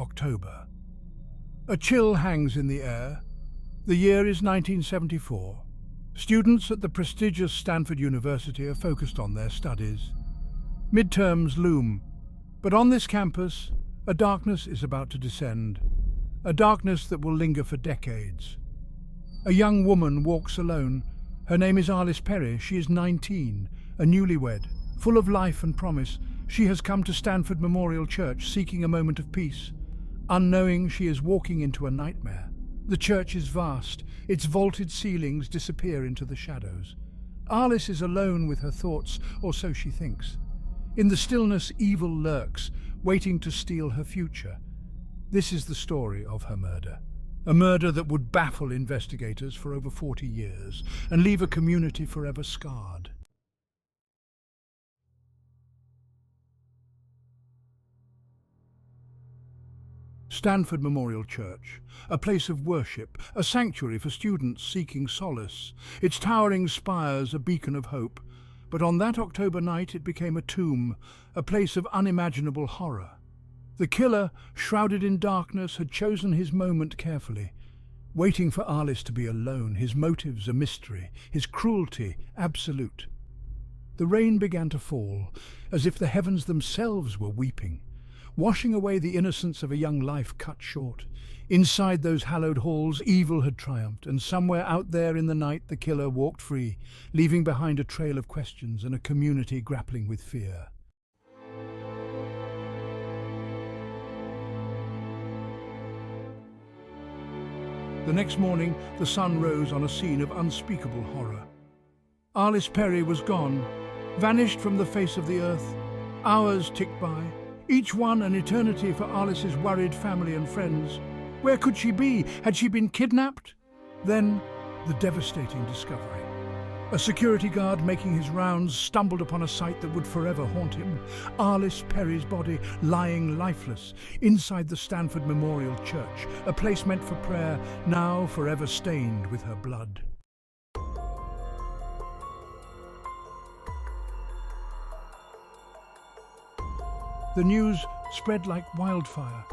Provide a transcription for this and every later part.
October. A chill hangs in the air. The year is 1974. Students at the prestigious Stanford University are focused on their studies. Midterms loom, but on this campus, a darkness is about to descend. A darkness that will linger for decades. A young woman walks alone. Her name is Arlis Perry. She is 19, a newlywed. Full of life and promise, she has come to Stanford Memorial Church seeking a moment of peace. Unknowing, she is walking into a nightmare. The church is vast. Its vaulted ceilings disappear into the shadows. Arlis is alone with her thoughts, or so she thinks. In the stillness, evil lurks, waiting to steal her future. This is the story of her murder. A murder that would baffle investigators for over 40 years and leave a community forever scarred. Stanford Memorial Church, a place of worship, a sanctuary for students seeking solace. Its towering spires a beacon of hope. But on that October night it became a tomb, a place of unimaginable horror. The killer, shrouded in darkness, had chosen his moment carefully, waiting for Arlis to be alone, his motives a mystery, his cruelty absolute. The rain began to fall, as if the heavens themselves were weeping, washing away the innocence of a young life cut short. Inside those hallowed halls, evil had triumphed, and somewhere out there in the night the killer walked free, leaving behind a trail of questions and a community grappling with fear. The next morning, the sun rose on a scene of unspeakable horror. Arlis Perry was gone, vanished from the face of the earth. Hours ticked by, each one an eternity for Arlis's worried family and friends. Where could she be? Had she been kidnapped? Then, the devastating discovery. A security guard making his rounds stumbled upon a sight that would forever haunt him. Arlis Perry's body lying lifeless inside the Stanford Memorial Church, a place meant for prayer, now forever stained with her blood. The news spread like wildfire.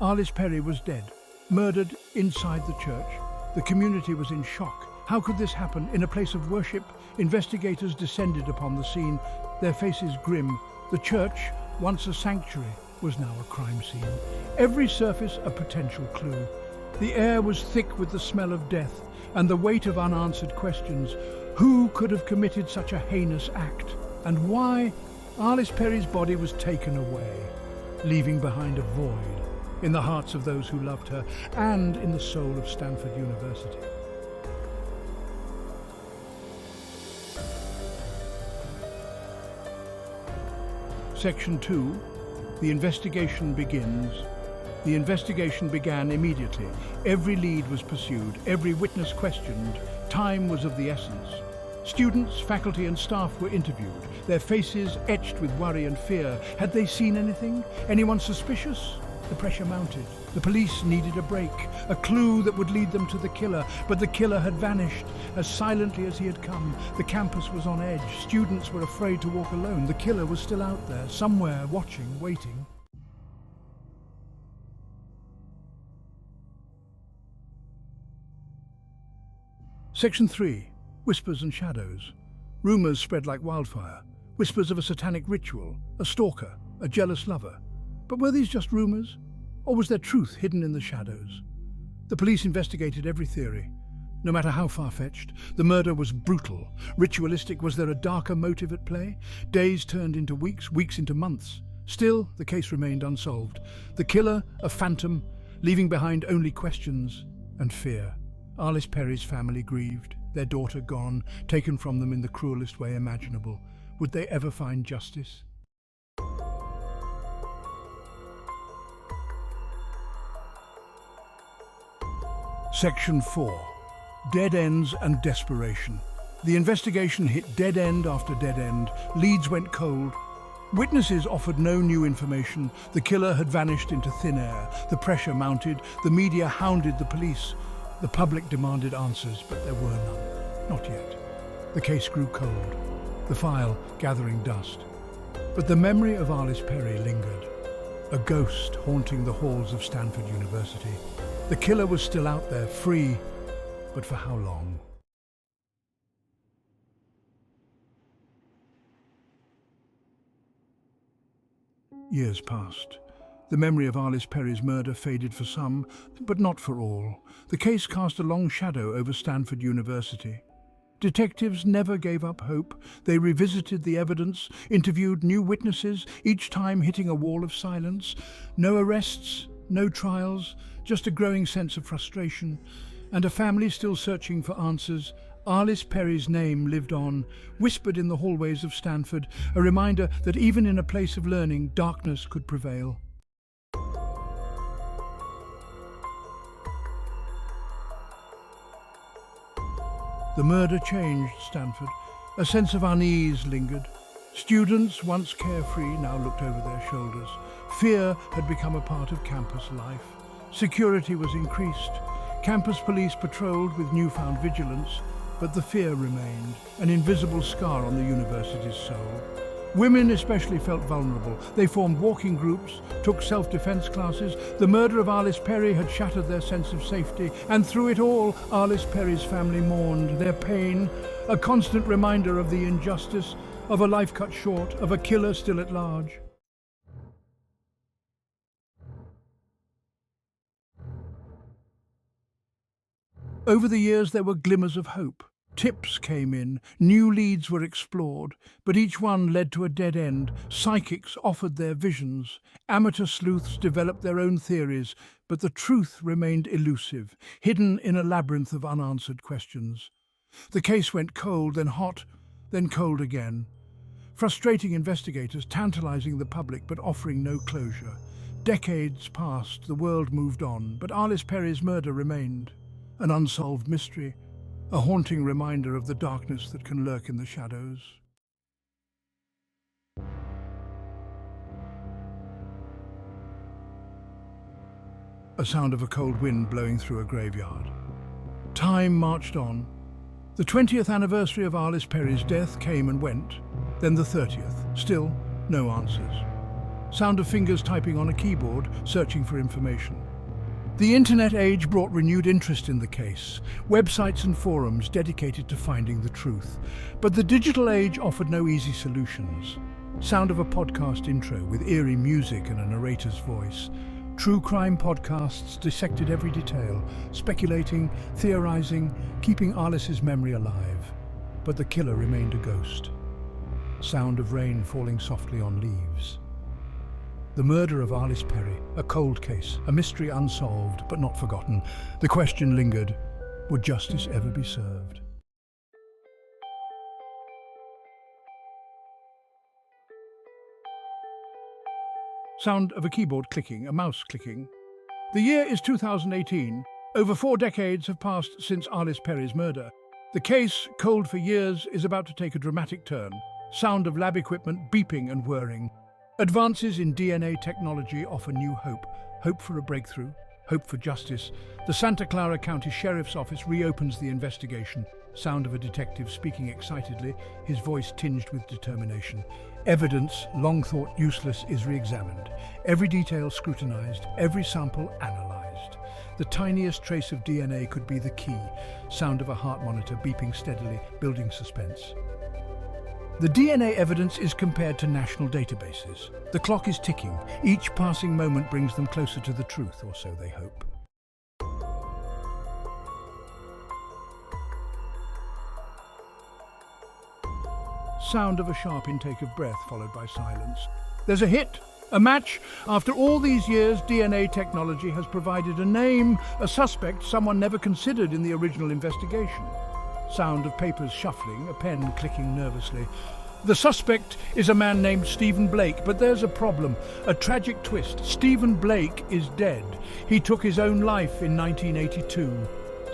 Arlis Perry was dead, murdered inside the church. The community was in shock. How could this happen in a place of worship? Investigators descended upon the scene, their faces grim. The church, once a sanctuary, was now a crime scene. Every surface a potential clue. The air was thick with the smell of death and the weight of unanswered questions. Who could have committed such a heinous act? And why? Arlis Perry's body was taken away, leaving behind a void in the hearts of those who loved her and in the soul of Stanford University. Section 2. The investigation begins. The investigation began immediately. Every lead was pursued, every witness questioned. Time was of the essence. Students, faculty and staff were interviewed, their faces etched with worry and fear. Had they seen anything? Anyone suspicious? The pressure mounted. The police needed a break, a clue that would lead them to the killer, but the killer had vanished as silently as he had come. The campus was on edge. Students were afraid to walk alone. The killer was still out there, somewhere, watching, waiting. Section 3. Whispers and shadows. Rumors spread like wildfire. Whispers of a satanic ritual, a stalker, a jealous lover. But were these just rumors? Or was there truth hidden in the shadows? The police investigated every theory. No matter how far-fetched, the murder was brutal. Ritualistic. Was there a darker motive at play? Days turned into weeks, weeks into months. Still, the case remained unsolved. The killer, a phantom, leaving behind only questions and fear. Arlis Perry's family grieved, their daughter gone, taken from them in the cruelest way imaginable. Would they ever find justice? Section 4. Dead ends and desperation. The investigation hit dead end after dead end. Leads went cold. Witnesses offered no new information. The killer had vanished into thin air. The pressure mounted. The media hounded the police. The public demanded answers, but there were none. Not yet. The case grew cold, the file gathering dust. But the memory of Arlis Perry lingered. A ghost haunting the halls of Stanford University. The killer was still out there, free, but for how long? Years passed. The memory of Arlis Perry's murder faded for some, but not for all. The case cast a long shadow over Stanford University. Detectives never gave up hope. They revisited the evidence, interviewed new witnesses, each time hitting a wall of silence. No arrests, no trials, just a growing sense of frustration, and a family still searching for answers. Arlis Perry's name lived on, whispered in the hallways of Stanford, a reminder that even in a place of learning, darkness could prevail. The murder changed Stanford. A sense of unease lingered. Students, once carefree, now looked over their shoulders. Fear had become a part of campus life. Security was increased. Campus police patrolled with newfound vigilance, but the fear remained, an invisible scar on the university's soul. Women especially felt vulnerable. They formed walking groups, took self-defense classes. The murder of Arlis Perry had shattered their sense of safety, and through it all, Arlis Perry's family mourned, their pain, a constant reminder of the injustice, of a life cut short, of a killer still at large. Over the years, there were glimmers of hope. Tips came in, new leads were explored, but each one led to a dead end. Psychics offered their visions. Amateur sleuths developed their own theories, but the truth remained elusive, hidden in a labyrinth of unanswered questions. The case went cold, then hot, then cold again. Frustrating investigators, tantalizing the public, but offering no closure. Decades passed, the world moved on, but Arlis Perry's murder remained. An unsolved mystery, a haunting reminder of the darkness that can lurk in the shadows. A sound of a cold wind blowing through a graveyard. Time marched on. The 20th anniversary of Arlis Perry's death came and went, then the 30th. Still, no answers. Sound of fingers typing on a keyboard, searching for information. The internet age brought renewed interest in the case, websites and forums dedicated to finding the truth. But the digital age offered no easy solutions. Sound of a podcast intro with eerie music and a narrator's voice. True crime podcasts dissected every detail, speculating, theorizing, keeping Arlis's memory alive. But the killer remained a ghost. Sound of rain falling softly on leaves. The murder of Arlis Perry, a cold case, a mystery unsolved but not forgotten. The question lingered, would justice ever be served? Sound of a keyboard clicking, a mouse clicking. The year is 2018. Over 4 decades have passed since Arlis Perry's murder. The case, cold for years, is about to take a dramatic turn. Sound of lab equipment beeping and whirring. Advances in DNA technology offer new hope. Hope for a breakthrough, hope for justice. The Santa Clara County Sheriff's Office reopens the investigation. Sound of a detective speaking excitedly, his voice tinged with determination. Evidence, long thought useless, is re-examined. Every detail scrutinized, every sample analyzed. The tiniest trace of DNA could be the key. Sound of a heart monitor beeping steadily, building suspense. The DNA evidence is compared to national databases. The clock is ticking. Each passing moment brings them closer to the truth, or so they hope. Sound of a sharp intake of breath followed by silence. There's a hit, a match. After all these years, DNA technology has provided a name, a suspect someone never considered in the original investigation. Sound of papers shuffling, a pen clicking nervously. The suspect is a man named Stephen Blake, but there's a problem, a tragic twist. Stephen Blake is dead. He took his own life in 1982.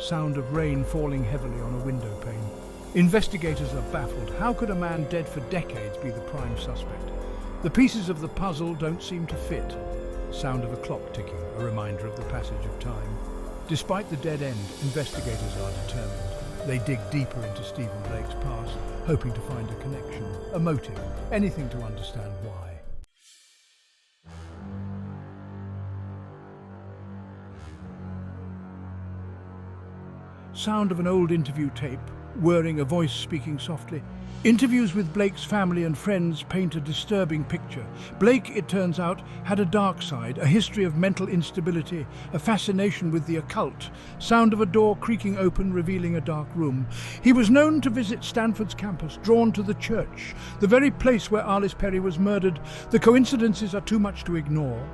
Sound of rain falling heavily on a window pane. Investigators are baffled. How could a man dead for decades be the prime suspect? The pieces of the puzzle don't seem to fit. Sound of a clock ticking, a reminder of the passage of time. Despite the dead end, investigators are determined. They dig deeper into Stephen Blake's past, hoping to find a connection, a motive, anything to understand why. Sound of an old interview tape, whirring, a voice speaking softly. Interviews with Blake's family and friends paint a disturbing picture. Blake, it turns out, had a dark side, a history of mental instability, a fascination with the occult. Sound of a door creaking open, revealing a dark room. He was known to visit Stanford's campus, drawn to the church, the very place where Arlis Perry was murdered. The coincidences are too much to ignore.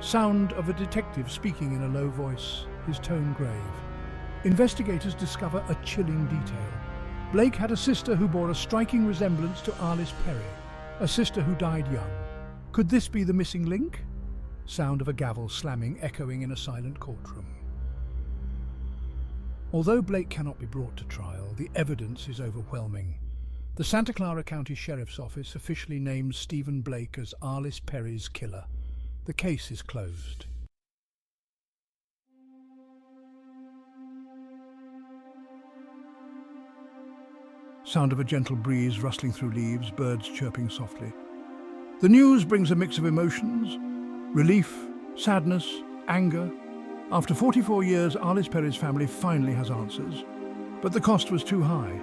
Sound of a detective speaking in a low voice, his tone grave. Investigators discover a chilling detail. Blake had a sister who bore a striking resemblance to Arlis Perry, a sister who died young. Could this be the missing link? Sound of a gavel slamming, echoing in a silent courtroom. Although Blake cannot be brought to trial, the evidence is overwhelming. The Santa Clara County Sheriff's Office officially names Stephen Blake as Arlis Perry's killer. The case is closed. Sound of a gentle breeze rustling through leaves, birds chirping softly. The news brings a mix of emotions: relief, sadness, anger. After 44 years, Arlis Perry's family finally has answers, but the cost was too high.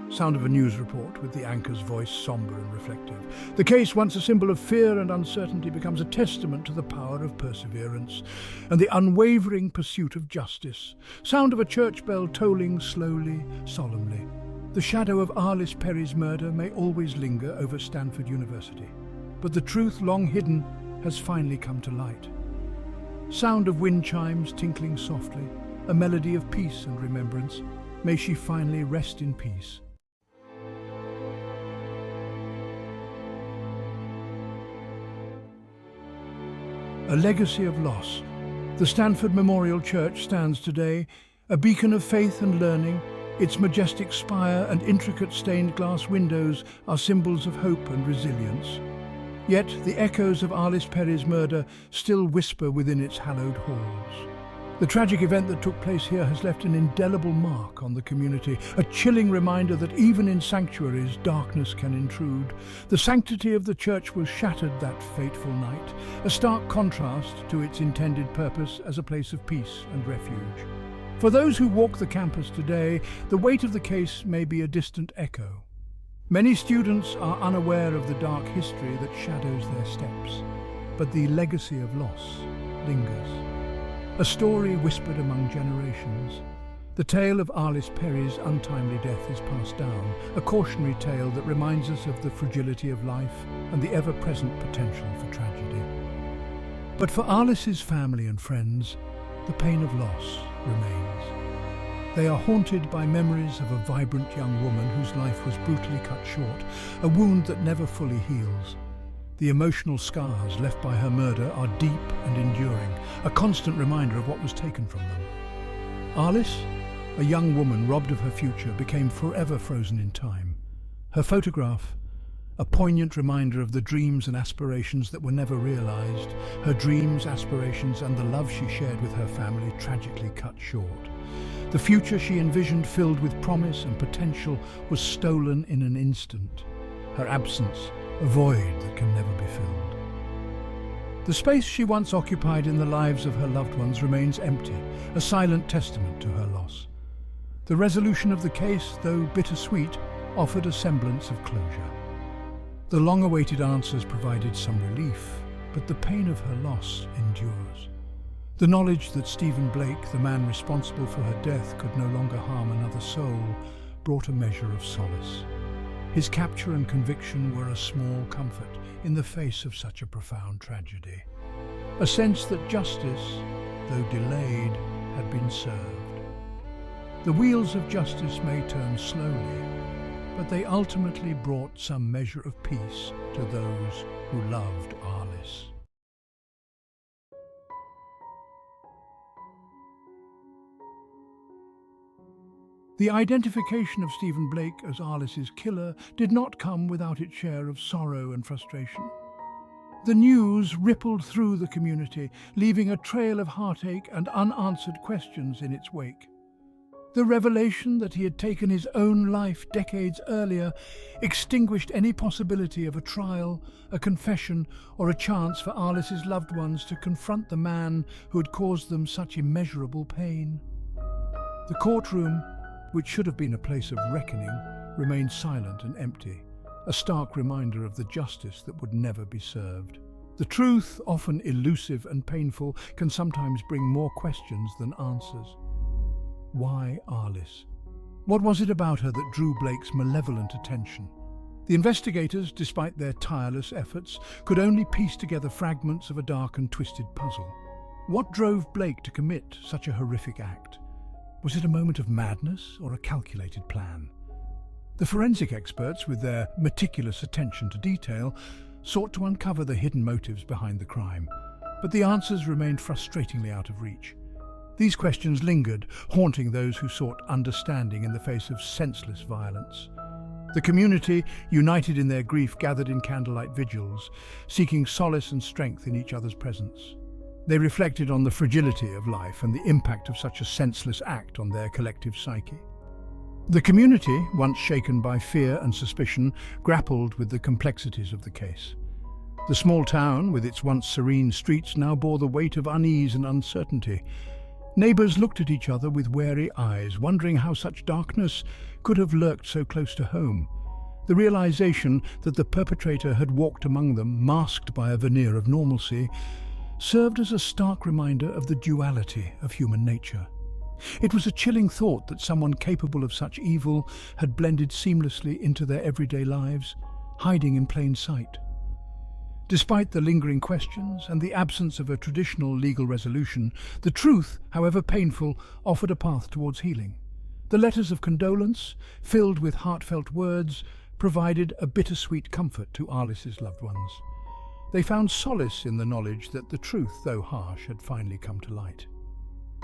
Sound of a news report with the anchor's voice somber and reflective. The case, once a symbol of fear and uncertainty, becomes a testament to the power of perseverance and the unwavering pursuit of justice. Sound of a church bell tolling slowly, solemnly. The shadow of Arlis Perry's murder may always linger over Stanford University, but the truth long hidden has finally come to light. Sound of wind chimes tinkling softly, a melody of peace and remembrance. May she finally rest in peace. A legacy of loss. The Stanford Memorial Church stands today, a beacon of faith and learning. Its majestic spire and intricate stained glass windows are symbols of hope and resilience. Yet the echoes of Arlis Perry's murder still whisper within its hallowed halls. The tragic event that took place here has left an indelible mark on the community, a chilling reminder that even in sanctuaries, darkness can intrude. The sanctity of the church was shattered that fateful night, a stark contrast to its intended purpose as a place of peace and refuge. For those who walk the campus today, the weight of the case may be a distant echo. Many students are unaware of the dark history that shadows their steps, but the legacy of loss lingers. A story whispered among generations. The tale of Arlis Perry's untimely death is passed down, a cautionary tale that reminds us of the fragility of life and the ever-present potential for tragedy. But for Arlis's family and friends, the pain of loss remains. They are haunted by memories of a vibrant young woman whose life was brutally cut short, a wound that never fully heals. The emotional scars left by her murder are deep and enduring, a constant reminder of what was taken from them. Arlis, a young woman robbed of her future, became forever frozen in time. Her photograph, a poignant reminder of the dreams and aspirations that were never realized, her dreams, aspirations, and the love she shared with her family tragically cut short. The future she envisioned, filled with promise and potential, was stolen in an instant. Her absence, a void that can never be filled. The space she once occupied in the lives of her loved ones remains empty, a silent testament to her loss. The resolution of the case, though bittersweet, offered a semblance of closure. The long-awaited answers provided some relief, but the pain of her loss endures. The knowledge that Stephen Blake, the man responsible for her death, could no longer harm another soul, brought a measure of solace. His capture and conviction were a small comfort in the face of such a profound tragedy. A sense that justice, though delayed, had been served. The wheels of justice may turn slowly, but they ultimately brought some measure of peace to those who loved Arlis. The identification of Stephen Blake as Arlis's killer did not come without its share of sorrow and frustration. The news rippled through the community, leaving a trail of heartache and unanswered questions in its wake. The revelation that he had taken his own life decades earlier extinguished any possibility of a trial, a confession, or a chance for Arlis's loved ones to confront the man who had caused them such immeasurable pain. The courtroom, which should have been a place of reckoning, remained silent and empty, a stark reminder of the justice that would never be served. The truth, often elusive and painful, can sometimes bring more questions than answers. Why Arlis? What was it about her that drew Blake's malevolent attention? The investigators, despite their tireless efforts, could only piece together fragments of a dark and twisted puzzle. What drove Blake to commit such a horrific act? Was it a moment of madness or a calculated plan? The forensic experts, with their meticulous attention to detail, sought to uncover the hidden motives behind the crime, but the answers remained frustratingly out of reach. These questions lingered, haunting those who sought understanding in the face of senseless violence. The community, united in their grief, gathered in candlelight vigils, seeking solace and strength in each other's presence. They reflected on the fragility of life and the impact of such a senseless act on their collective psyche. The community, once shaken by fear and suspicion, grappled with the complexities of the case. The small town, with its once serene streets, now bore the weight of unease and uncertainty. Neighbours looked at each other with wary eyes, wondering how such darkness could have lurked so close to home. The realization that the perpetrator had walked among them, masked by a veneer of normalcy, served as a stark reminder of the duality of human nature. It was a chilling thought that someone capable of such evil had blended seamlessly into their everyday lives, hiding in plain sight. Despite the lingering questions and the absence of a traditional legal resolution, the truth, however painful, offered a path towards healing. The letters of condolence, filled with heartfelt words, provided a bittersweet comfort to Arlis's loved ones. They found solace in the knowledge that the truth, though harsh, had finally come to light.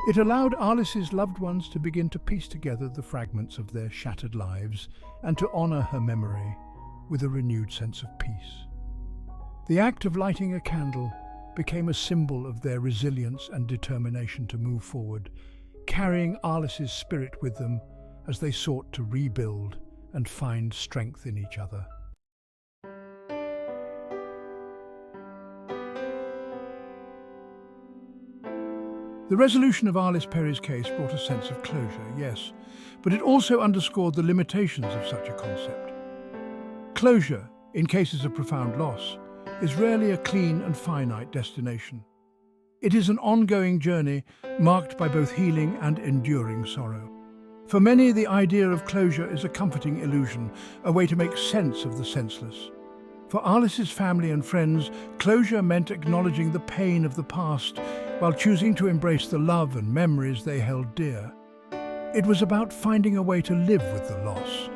It allowed Arlis's loved ones to begin to piece together the fragments of their shattered lives and to honour her memory with a renewed sense of peace. The act of lighting a candle became a symbol of their resilience and determination to move forward, carrying Arlis's spirit with them as they sought to rebuild and find strength in each other. The resolution of Arlis Perry's case brought a sense of closure, yes, but it also underscored the limitations of such a concept. Closure, in cases of profound loss, is rarely a clean and finite destination. It is an ongoing journey marked by both healing and enduring sorrow. For many, the idea of closure is a comforting illusion, a way to make sense of the senseless. For Arlis's family and friends, closure meant acknowledging the pain of the past while choosing to embrace the love and memories they held dear. It was about finding a way to live with the loss,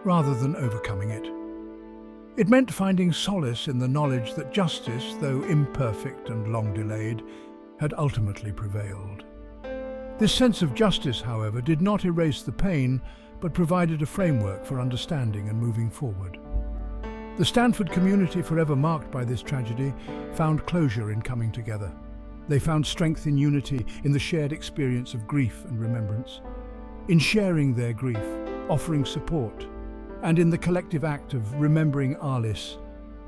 rather than overcoming it. It meant finding solace in the knowledge that justice, though imperfect and long delayed, had ultimately prevailed. This sense of justice, however, did not erase the pain, but provided a framework for understanding and moving forward. The Stanford community, forever marked by this tragedy, found closure in coming together. They found strength in unity, in the shared experience of grief and remembrance, in sharing their grief, offering support, and in the collective act of remembering Arlis,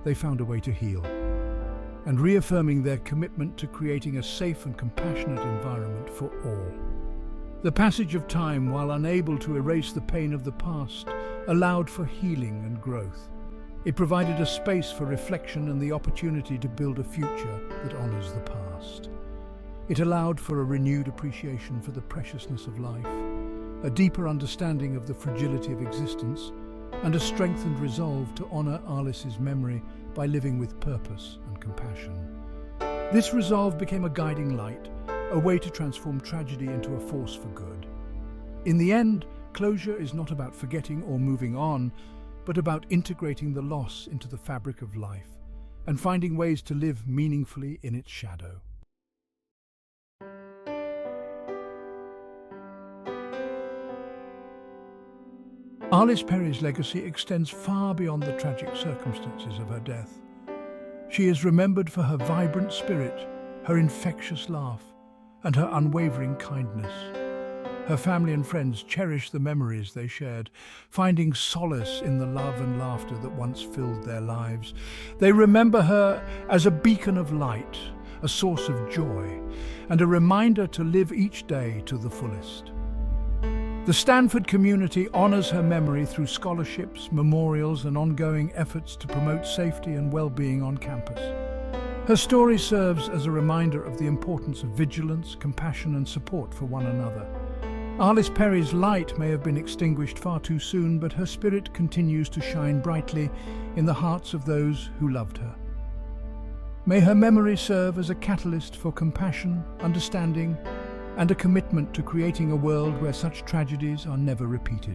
they found a way to heal, and reaffirming their commitment to creating a safe and compassionate environment for all. The passage of time, while unable to erase the pain of the past, allowed for healing and growth. It provided a space for reflection and the opportunity to build a future that honors the past. It allowed for a renewed appreciation for the preciousness of life, a deeper understanding of the fragility of existence, and a strengthened resolve to honor Arlis's memory by living with purpose and compassion. This resolve became a guiding light, a way to transform tragedy into a force for good. In the end, closure is not about forgetting or moving on, but about integrating the loss into the fabric of life and finding ways to live meaningfully in its shadow. Arlis Perry's legacy extends far beyond the tragic circumstances of her death. She is remembered for her vibrant spirit, her infectious laugh, and her unwavering kindness. Her family and friends cherish the memories they shared, finding solace in the love and laughter that once filled their lives. They remember her as a beacon of light, a source of joy, and a reminder to live each day to the fullest. The Stanford community honors her memory through scholarships, memorials, and ongoing efforts to promote safety and well-being on campus. Her story serves as a reminder of the importance of vigilance, compassion, and support for one another. Arlis Perry's light may have been extinguished far too soon, but her spirit continues to shine brightly in the hearts of those who loved her. May her memory serve as a catalyst for compassion, understanding, and a commitment to creating a world where such tragedies are never repeated.